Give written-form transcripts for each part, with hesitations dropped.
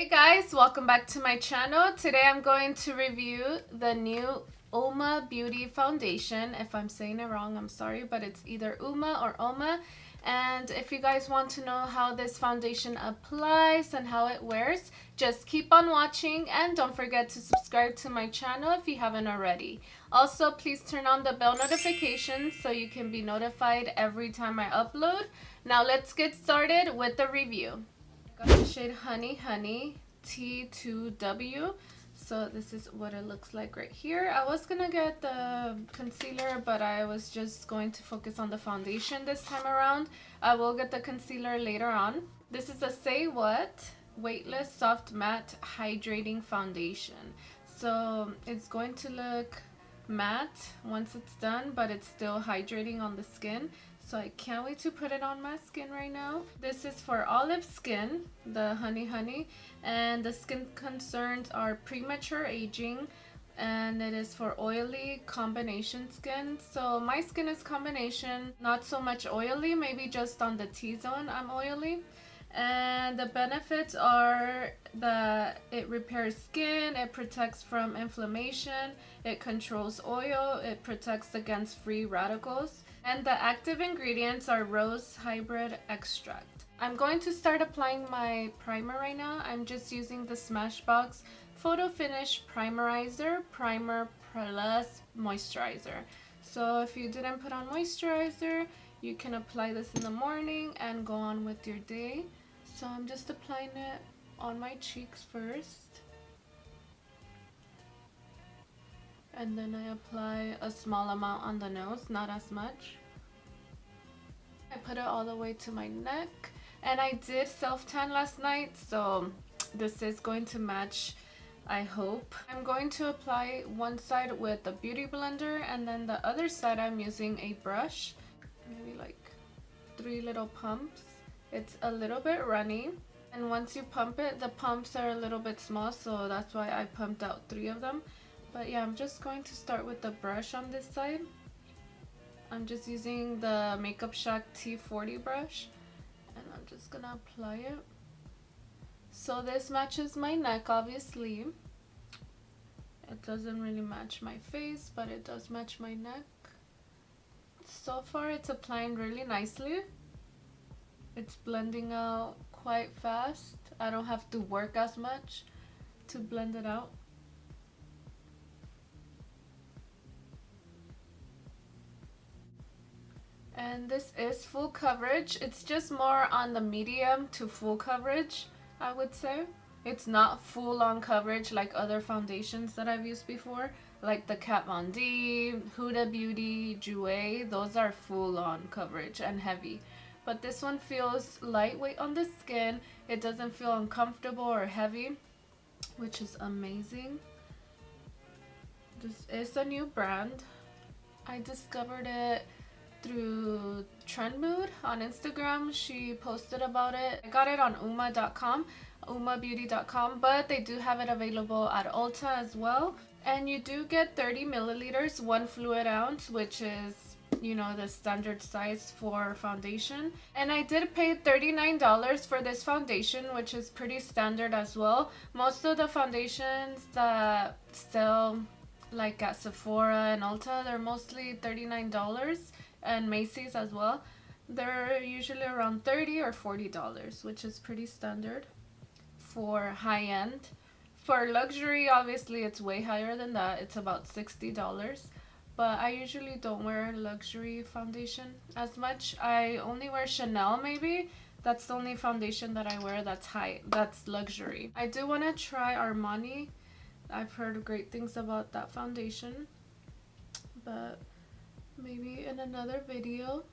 Hey guys, welcome back to my channel. Today I'm going to review the new uomabeauty foundation. If I'm saying it wrong, I'm sorry, but it's either Uma or Oma. And if you guys want to know how this foundation applies and how it wears, just keep on watching and don't forget to subscribe to my channel if you haven't already. Also, please turn on the bell notifications so you can be notified every time I upload. Now let's get started with the review. Got the shade Honey Honey T2W. So this is what it looks like right here. I was gonna get the concealer, but I was just going to focus on the foundation this time around. I will get the concealer later on. This is a Say What Weightless Soft Matte Hydrating Foundation. So it's going to look matte once it's done, but it's still hydrating on the skin. So I can't wait to put it on my skin right now. This is for olive skin, the Honey Honey, and the skin concerns are premature aging, and it is for oily combination skin. So my skin is combination, not so much oily, maybe just on the T-zone I'm oily. And the benefits are that it repairs skin, it protects from inflammation, it controls oil, it protects against free radicals. And the active ingredients are rose hybrid extract. I'm going to start applying my primer right now. I'm just using the Smashbox Photo Finish Primerizer Primer Plus Moisturizer. So if you didn't put on moisturizer, you can apply this in the morning and go on with your day. So I'm just applying it on my cheeks first. And then I apply a small amount on the nose, not as much. I put it all the way to my neck. And I did self-tan last night, so this is going to match, I hope. I'm going to apply one side with a beauty blender, and then the other side I'm using a brush. Maybe like 3 little pumps. It's a little bit runny. And once you pump it, the pumps are a little bit small, so that's why I pumped out 3 of them. But yeah, I'm just going to start with the brush on this side. I'm just using the Makeup Shack T40 brush, and I'm just gonna apply it. So this matches my neck, obviously. It doesn't really match my face, but it does match my neck. So far it's applying really nicely. It's blending out quite fast. I don't have to work as much to blend it out. And this is full coverage. It's just more on the medium to full coverage, I would say. It's not full on coverage like other foundations that I've used before, like the Kat Von D, Huda Beauty, Jouer. Those are full on coverage and heavy. But this one feels lightweight on the skin. It doesn't feel uncomfortable or heavy, which is amazing. This is a new brand. I discovered it through Trend Mood on Instagram. She posted about it. I got it on uomabeauty.com, but they do have it available at Ulta as well. And you do get 30 milliliters, 1 fluid ounce, which is, you know, the standard size for foundation. And I did pay $39 for this foundation, which is pretty standard as well. Most of the foundations that sell like at Sephora and Ulta, they're mostly $39, and Macy's as well. They're usually around $30 or $40, which is pretty standard for high-end. For luxury, obviously it's way higher than that. It's about $60. But I usually don't wear luxury foundation as much. I only wear Chanel maybe. That's the only foundation that I wear that's luxury. I do want to try Armani. I've heard great things about that foundation, but maybe in another video.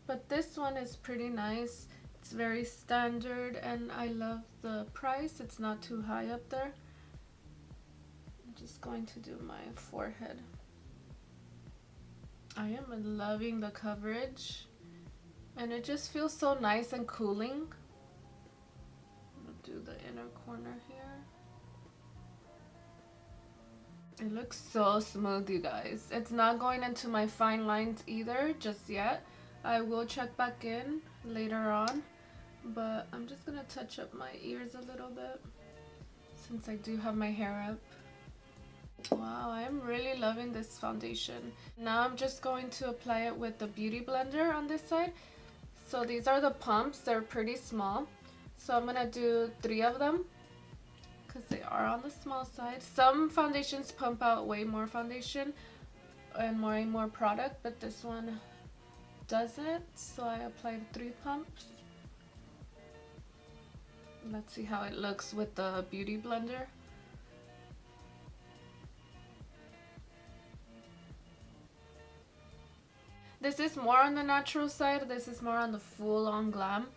But this one is pretty nice. It's very standard, and I love the price. It's not too high up there. I'm just going to do my forehead. I am loving the coverage, and it just feels so nice and cooling. I'll do the inner corner here. It looks so smooth, you guys. It's not going into my fine lines either just yet. I will check back in later on, but I'm just gonna touch up my ears a little bit. since I do have my hair up. Wow, I'm really loving this foundation. Now I'm just going to apply it with the Beauty Blender on this side. So these are the pumps. They're pretty small. So I'm going to do 3 of them because they are on the small side. Some foundations pump out way more foundation and more product, but this one doesn't. So I applied 3 pumps. Let's see how it looks with the Beauty Blender. This is more on the natural side, this is more on the full-on glam.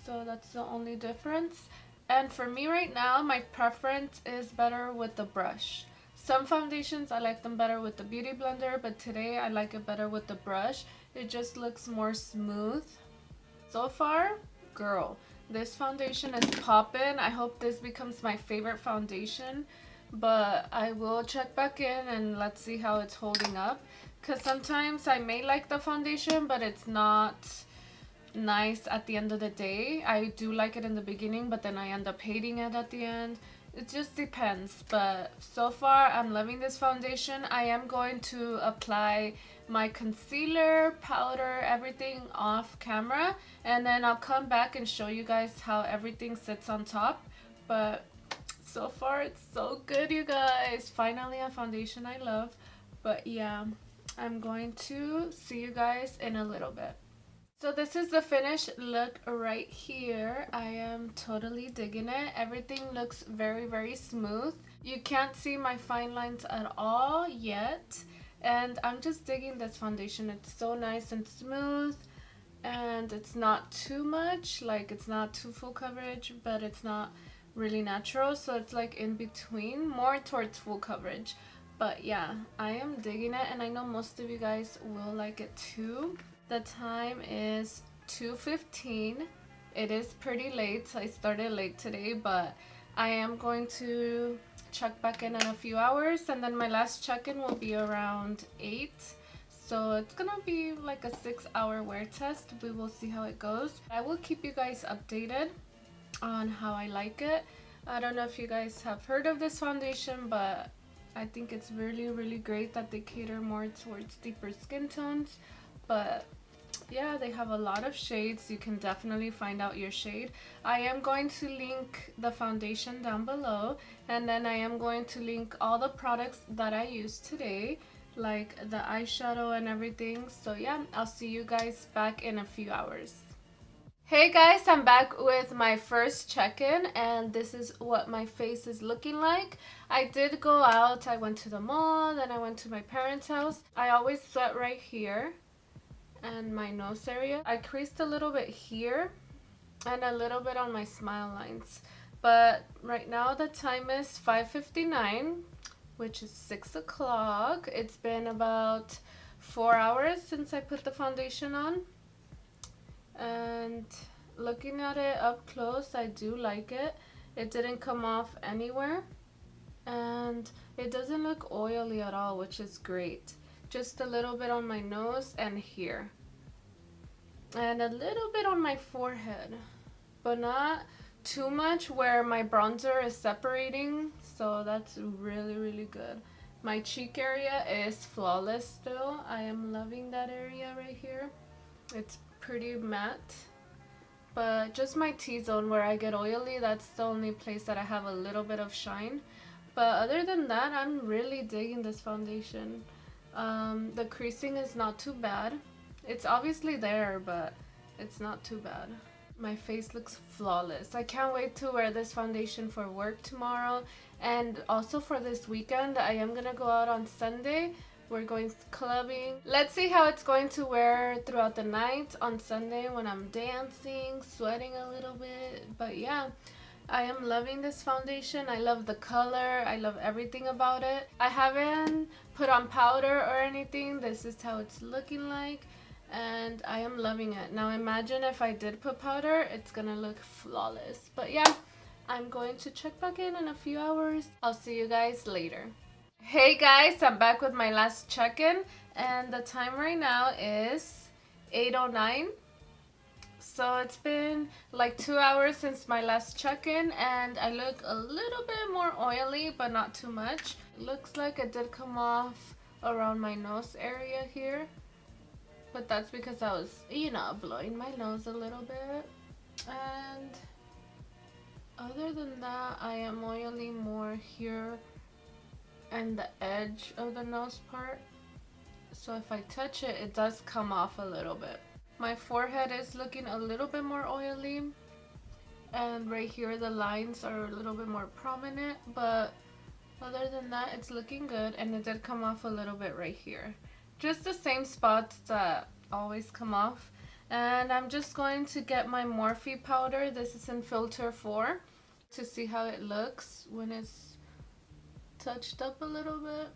So that's the only difference. And for me right now, my preference is better with the brush. Some foundations, I like them better with the Beauty Blender, but today I like it better with the brush. It just looks more smooth. So far, girl, this foundation is poppin'. I hope this becomes my favorite foundation, but I will check back in and let's see how it's holding up. Because sometimes I may like the foundation, but it's not nice at the end of the day. I do like it in the beginning, but then I end up hating it at the end. It just depends. But so far, I'm loving this foundation. I am going to apply my concealer, powder, everything off camera. And then I'll come back and show you guys how everything sits on top. But so far, it's so good, you guys. Finally, a foundation I love. But yeah, I'm going to see you guys in a little bit. So this is the finished look right here. I am totally digging it. Everything looks very smooth. You can't see my fine lines at all yet. And I'm just digging this foundation. It's so nice and smooth. And it's not too much. Like, it's not too full coverage, but it's not really natural. So it's like in between, more towards full coverage. But yeah, I am digging it, and I know most of you guys will like it too. The time is 2:15. It is pretty late. I started late today, but I am going to check back in a few hours, and then my last check-in will be around 8. So it's gonna be like a 6-hour wear test. We will see how it goes. I will keep you guys updated on how I like it. I don't know if you guys have heard of this foundation, but I think it's really great that they cater more towards deeper skin tones. But yeah, they have a lot of shades. You can definitely find out your shade. I am going to link the foundation down below, and then I am going to link all the products that I used today, like the eyeshadow and everything. So yeah, I'll see you guys back in a few hours. Hey guys, I'm back with my first check-in, and this is what my face is looking like. I did go out. I went to the mall, then I went to my parents' house. I always sweat right here and my nose area. I creased a little bit here and a little bit on my smile lines. But right now the time is 5:59, which is 6 o'clock. It's been about 4 hours since I put the foundation on. And looking at it up close, I do like it. It didn't come off anywhere. And it doesn't look oily at all, which is great. Just a little bit on my nose and here. And a little bit on my forehead. But not too much where my bronzer is separating. So that's really good. My cheek area is flawless still. I am loving that area right here. It's pretty matte, but just my T-zone where I get oily, that's the only place that I have a little bit of shine. But other than that, I'm really digging this foundation. The creasing is not too bad. It's obviously there, but it's not too bad. My face looks flawless. I can't wait to wear this foundation for work tomorrow, and also for this weekend. I am gonna go out on Sunday. We're going clubbing. Let's see how it's going to wear throughout the night on Sunday when I'm dancing, sweating a little bit. But yeah, I am loving this foundation. I love the color. I love everything about it. I haven't put on powder or anything. This is how it's looking like, and I am loving it. Now imagine if I did put powder, it's gonna look flawless. But yeah, I'm going to check back in a few hours. I'll see you guys later. Hey guys, I'm back with my last check-in, and the time right now is 8:09. So it's been like 2 hours since my last check-in, and I look a little bit more oily, but not too much. It looks like it did come off around my nose area here, but that's because I was, you know, blowing my nose a little bit. And other than that, I am oily more here and the edge of the nose part. So if I touch it, it does come off a little bit. My forehead is looking a little bit more oily, and right here the lines are a little bit more prominent, but other than that, it's looking good. And it did come off a little bit right here, just the same spots that always come off. And I'm just going to get my Morphe powder. This is in filter 4, to see how it looks when it's touched up a little bit.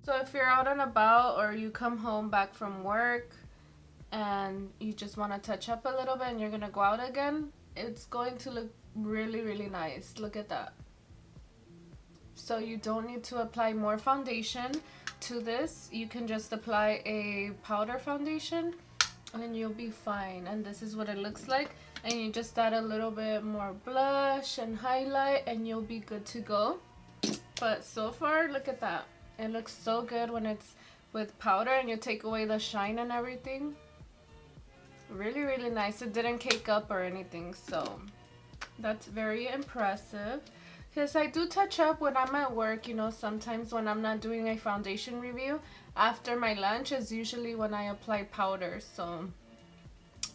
So if you're out and about, or you come home back from work and you just want to touch up a little bit and you're going to go out again, it's going to look really, really nice. Look at that. So you don't need to apply more foundation to this. You can just apply a powder foundation and you'll be fine. And this is what it looks like. And you just add a little bit more blush and highlight and you'll be good to go. But so far, look at that. It looks so good when it's with powder and you take away the shine and everything. Really, really nice. It didn't cake up or anything, so that's very impressive. Because I do touch up when I'm at work, you know, sometimes when I'm not doing a foundation review. After my lunch is usually when I apply powder, so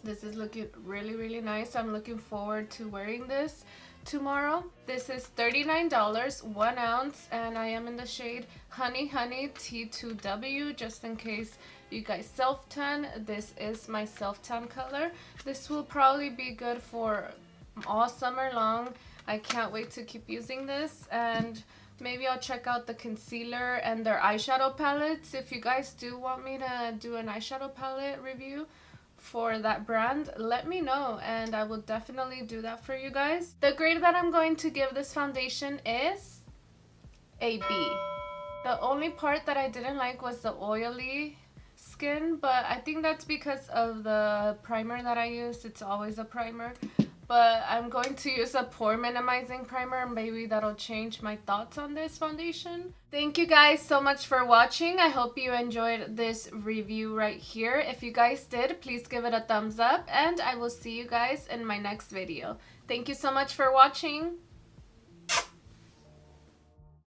this is looking really, really nice. I'm looking forward to wearing this tomorrow. This is $39, 1 ounce, and I am in the shade Honey Honey T2W, just in case you guys self-tan. This is my self-tan color. This will probably be good for all summer long. I can't wait to keep using this, and maybe I'll check out the concealer and their eyeshadow palettes. If you guys do want me to do an eyeshadow palette review for that brand, let me know and I will definitely do that for you guys. The grade that I'm going to give this foundation is a B. The only part that I didn't like was the oily skin, but I think that's because of the primer that I used. It's always a primer, but I'm going to use a pore minimizing primer and maybe that'll change my thoughts on this foundation. Thank you guys so much for watching. I hope you enjoyed this review right here. If you guys did, please give it a thumbs up and I will see you guys in my next video. Thank you so much for watching.